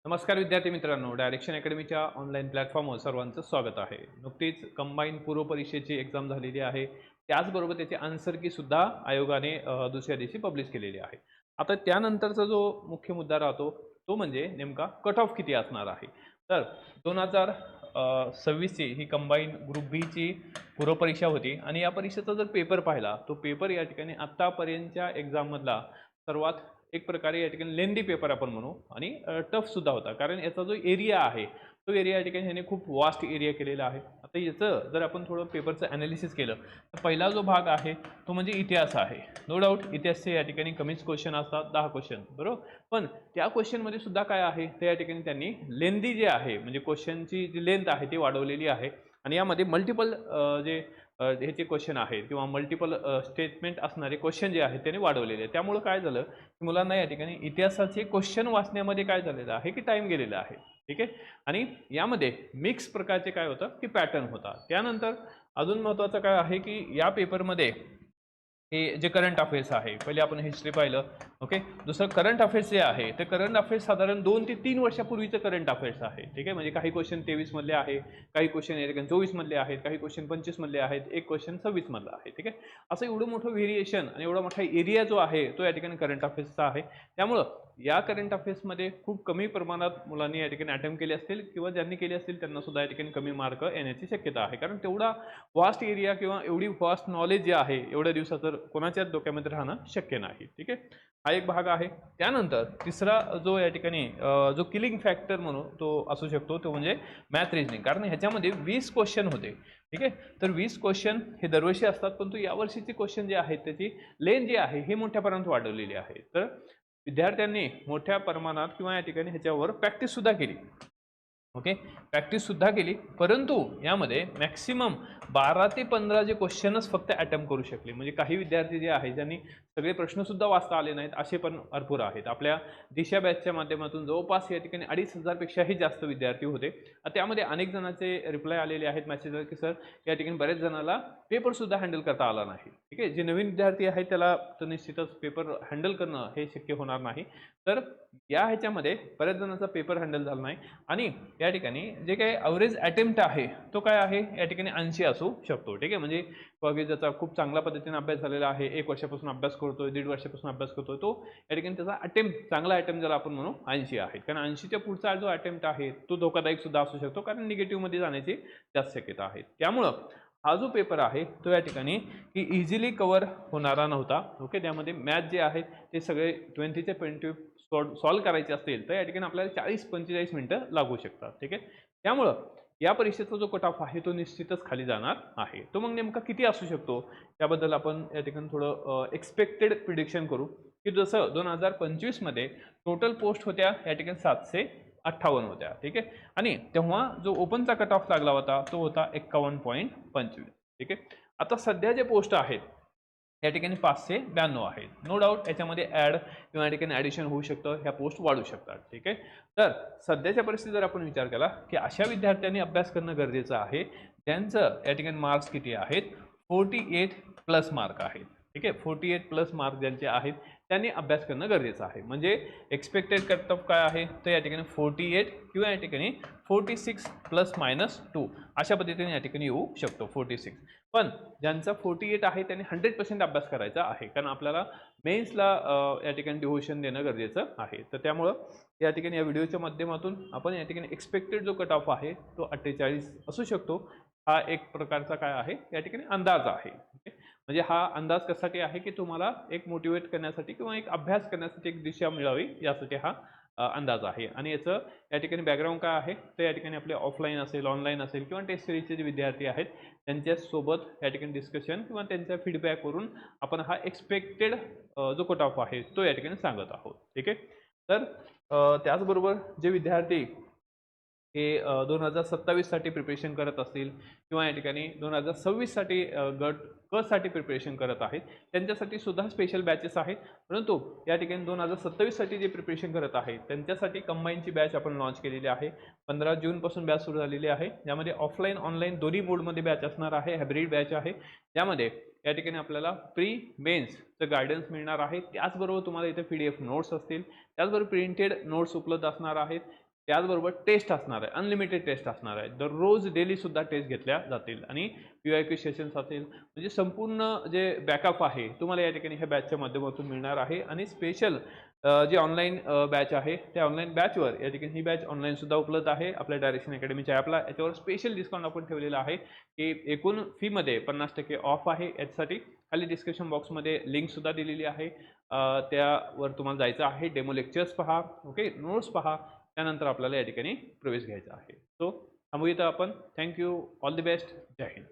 नमस्कार विद्यार्थी मित्रांनो, डायरेक्शन अकॅडमीच्या ऑनलाईन प्लॅटफॉर्मवर सर्वांचं स्वागत आहे। नुकतीच कंबाईन पूर्व परीक्षेची एक्झाम झालेली आहे, त्याचबरोबर त्याचे आन्सर की सुद्धा आयोगाने दुसऱ्या दिवशी पब्लिश केलेली आहे। आता त्यानंतरचा जो मुख्य मुद्दा राहतो तो म्हणजे नेमका कट ऑफ किती असणार आहे। तर 2026 ची ही कंबाईन ग्रुप बी ची पूर्व परीक्षा होती आणि या परीक्षेचा जर पेपर पाहिला तो पेपर या ठिकाणी आतापर्यंतच्या एक्झाम मधला सर्वात एक प्रकारे या ठिकाणी लेंदी पेपर आपण म्हणू आणि टफ सुद्धा होता, कारण याचा जो एरिया आहे तो एरिया या ठिकाणी ह्याने खूप वास्ट एरिया केलेला आहे। आता याचं जर आपण थोडं पेपरचं ॲनालिसिस केलं तर पहिला जो भाग आहे तो म्हणजे इतिहास आहे। नो डाऊट इतिहासचे या ठिकाणी कमीच क्वेश्चन असतात, 10 क्वेश्चन बरोबर, पण त्या क्वेश्चनमध्ये सुद्धा काय आहे ते या ठिकाणी त्यांनी लेंदी जे आहे म्हणजे क्वेश्चनची जी लेंथ आहे ती वाढवलेली आहे आणि यामध्ये मल्टिपल जे ह्याचे क्वेश्चन आहेत किंवा मल्टिपल स्टेटमेंट असणारे क्वेश्चन जे आहेत त्याने वाढवलेले आहे। त्यामुळे काय झालं की मुलांना या ठिकाणी इतिहासाचे क्वेश्चन वाचण्यामध्ये काय झालेलं आहे की टाइम गेलेला आहे, ठीक आहे। आणि यामध्ये मिक्स प्रकारचे काय होतं की पॅटर्न होता। त्यानंतर अजून महत्त्वाचं काय आहे की या पेपरमध्ये हे जे करंट अफेअर्स आहे, पहिले आपण हिस्ट्री पाहिलं, ओके। दुसरं करंट अफेअर्स जे आहे ते करंट अफेअर्स साधारण 2 ते 3 वर्षापूर्वीचं करंट अफेअर्स आहे, ठीक आहे। म्हणजे काही क्वेश्चन 23 मधले आहे, काही क्वेश्चन या ठिकाणी 24 मधले आहेत, काही क्वेश्चन 25 मधले आहेत, एक क्वेश्चन 26 मधला आहे, ठीक आहे। असं एवढं मोठं व्हेरिएशन आणि एवढा मोठा एरिया जो आहे तो या ठिकाणी करंट अफेअर्सचा आहे। त्यामुळं या करंट अफेअर्समध्ये खूप कमी प्रमाणात मुलांनी या ठिकाणी अटेम्प्ट केले असतील किंवा ज्यांनी केले असतील त्यांना सुद्धा या ठिकाणी कमी मार्क येण्याची शक्यता आहे, कारण तेवढा वास्ट एरिया किंवा एवढी वास्ट नॉलेज जे आहे एवढ्या दिवसात तर कोणाच्याच डोक्यामध्ये राहणं शक्य नाही, ठीक आहे। हा एक भाग आहे। त्यानंतर तिसरा जो या ठिकाणी जो किलिंग फॅक्टर म्हणून तो असू शकतो तो म्हणजे मॅथ रिजनिंग, कारण ह्याच्यामध्ये 20 क्वेश्चन होते, ठीक आहे। तर 20 क्वेश्चन हे दरवर्षी असतात, परंतु यावर्षीचे क्वेश्चन जे आहेत त्याची लेंथ जी आहे हे मोठ्या प्रमाणात वाढवलेली आहे। तर विद्यार्थ्यांनी मोठ्या प्रमाणात किंवा या ठिकाणी ह्याच्यावर प्रॅक्टिस सुद्धा केली, ओके, प्रॅक्टिस सुद्धा केली, परंतु यामध्ये मॅक्सिमम 12 ते 15 जे क्वेश्चनच फक्त अटेम्प्ट करू शकले। म्हणजे काही विद्यार्थी जे आहे ज्यांनी सगळे प्रश्न सुद्धा वाचता आले नाहीत असे पण भरपूर आहेत। आपल्या दिशा बॅचच्या माध्यमातून जवळपास या ठिकाणी 2,500 पेक्षाही जास्त विद्यार्थी होते। त्यामध्ये अनेक जणांचे रिप्लाय आलेले आहेत मेसेजवर की सर या ठिकाणी बरेच जणांना पेपर सुद्धा हँडल करता आला नाही, ठीक आहे। जे नवीन विद्यार्थी आहेत त्याला तर निश्चितच पेपर हँडल करणं हे शक्य होणार नाही। तर या ह्याच्यामध्ये बऱ्याच जणांचा पेपर हँडल झाला नाही आणि या ठिकाणी जे काही ॲव्हरेज अटेम्प्ट आहे तो काय आहे या ठिकाणी 80 असू शकतो, ठीक आहे। म्हणजे की ज्याचा खूप चांगल्या पद्धतीने अभ्यास झालेला आहे, 1 वर्षापासून अभ्यास करतोय, 1.5 वर्षापासून अभ्यास करतोय, तो या ठिकाणी त्याचा अटेम्प्ट चांगला अटेम्प्ट ज्याला आपण म्हणू 80 आहे, कारण 80च्या पुढचा जो अटेम्प्ट आहे तो धोकादायक सुद्धा असू शकतो, कारण निगेटिव्ह मध्ये जाण्याची जास्त शक्यता आहे। त्यामुळं हा जो पेपर आहे तो या ठिकाणी की इझिली कव्हर होणारा नव्हता, ओके। त्यामध्ये मॅथ जे आहे ते सगळे 20 ते 20 सॉल्व्ह करायचे असतील तर या ठिकाणी आपल्याला 40-45 मिनिटं लागू शकतात, ठीक आहे। त्यामुळं या परीक्षेचा जो कट ऑफ आहे तो निश्चितच खाली जाणार आहे। तो मग नेमका किती असू शकतो त्याबद्दल आपण या ठिकाणी थोडं एक्सपेक्टेड प्रिडिक्शन करू की जसं 2025 मध्ये टोटल पोस्ट होत्या या ठिकाणी 758 होत्या, ठीक आहे। आणि तेव्हा जो ओपनचा कट ऑफ लागला होता तो होता 51.25, ठीक आहे। आता सध्या जे पोस्ट आहेत या ठिकाणी 592 आहेत। नो डाऊट याच्यामध्ये ॲड किंवा या ठिकाणी ॲडिशन होऊ शकतं, ह्या पोस्ट वाढू शकतात, ठीक आहे। तर सध्याच्या परिस्थितीत जर आपण विचार केला की अशा विद्यार्थ्यांनी अभ्यास करणं गरजेचं आहे त्यांचं या ठिकाणी मार्क्स किती आहेत, 48 प्लस मार्क आहेत, ठीक आहे। 48 प्लस मार्क ज्यांचे आहेत त्यांनी अभ्यास करणं गरजेचं आहे। म्हणजे एक्सपेक्टेड कट ऑफ काय आहे तर या ठिकाणी 48 किंवा या ठिकाणी 46 प्लस मायनस 2 अशा पद्धतीने या ठिकाणी येऊ शकतो 46। पण ज्यांचा 48 आहे त्यांनी 100% अभ्यास करायचा आहे, कारण आपल्याला मेन्सला या ठिकाणी डिव्होशन देणं गरजेचं आहे। तर त्यामुळं या ठिकाणी या व्हिडिओच्या माध्यमातून आपण या ठिकाणी एक्सपेक्टेड जो कट ऑफ आहे तो 48 असू शकतो। हा एक प्रकारचा काय आहे या ठिकाणी अंदाज आहे, म्हणजे हा अंदाज कशासाठी आहे की तुम्हाला एक मोटिवेट करण्यासाठी किंवा एक अभ्यास करण्यासाठी एक दिशा मिळावी यासाठी हा अंदाज आहे। आणि याचं या ठिकाणी बॅकग्राऊंड काय आहे तर या ठिकाणी आपले ऑफलाईन असेल, ऑनलाईन असेल किंवा टेस्ट सिरीजचे जे विद्यार्थी आहेत त्यांच्यासोबत या ठिकाणी डिस्कशन किंवा त्यांच्या फीडबॅकवरून आपण हा एक्सपेक्टेड जो कट ऑफ आहे तो या ठिकाणी सांगत आहोत, ठीक आहे। तर त्याचबरोबर जे विद्यार्थी हे 2027 साठी प्रिपरेशन करत असतील किंवा या ठिकाणी 2026 साठी गट क साठी प्रिपरेशन करत आहेत त्यांच्यासाठी सुद्धा स्पेशल बॅचेस आहेत। परंतु या ठिकाणी 2027 साठी जे प्रिपरेशन करत आहेत त्यांच्यासाठी कंबाईनची बॅच आपण लॉन्च केलेली आहे। 15 जून पासून बॅच सुरू झालेली आहे, ज्यामध्ये ऑफलाईन ऑनलाईन दोन्ही मोडमध्ये बॅच असणार आहे, हायब्रिड बॅच आहे। त्यामध्ये या ठिकाणी आपल्याला प्री मेन्सचं गायडन्स मिळणार आहे, त्याचबरोबर तुम्हाला इथे PDF नोट्स असतील, त्याचबरोबर प्रिंटेड नोट्स उपलब्ध असणार आहेत, त्याचबरोबर टेस्ट असणार आहे, अनलिमिटेड टेस्ट असणार आहे. दररोज डेलीसुद्धा टेस्ट घेतल्या जातील आणि PYQ सेशन्स असेल, म्हणजे संपूर्ण जे बॅकअप आहे तुम्हाला या ठिकाणी ह्या बॅचच्या माध्यमातून मिळणार आहे. आणि स्पेशल जे ऑनलाईन बॅच आहे त्या ऑनलाईन बॅचवर या ठिकाणी ही बॅच ऑनलाईनसुद्धा उपलब्ध आहे आपल्या डायरेक्शन अकॅडमीच्या ॲपला. याच्यावर स्पेशल डिस्काउंट आपण ठेवलेला आहे की एकूण फीमध्ये 50% ऑफ आहे. याच्यासाठी खाली डिस्क्रिप्शन बॉक्समध्ये लिंकसुद्धा दिलेली आहे. त्यावर तुम्हाला जायचं आहे, डेमो लेक्चर्स पहा, ओके, नोट्स पहा, त्यानंतर आपल्याला या ठिकाणी प्रवेश घ्यायचा आहे. सो थांबूया इथं आपण. थँक्यू, ऑल द बेस्ट, जय हिंद.